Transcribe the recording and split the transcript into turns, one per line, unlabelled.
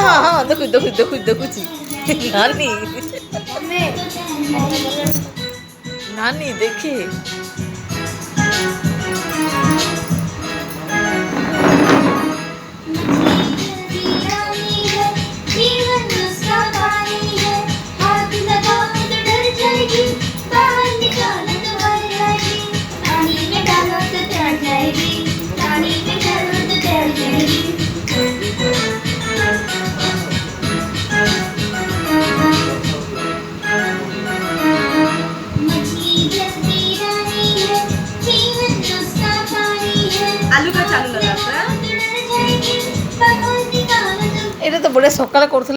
हाँ हाँ देखुची नानी नानी देखे এটা তো বলে সকালে করতে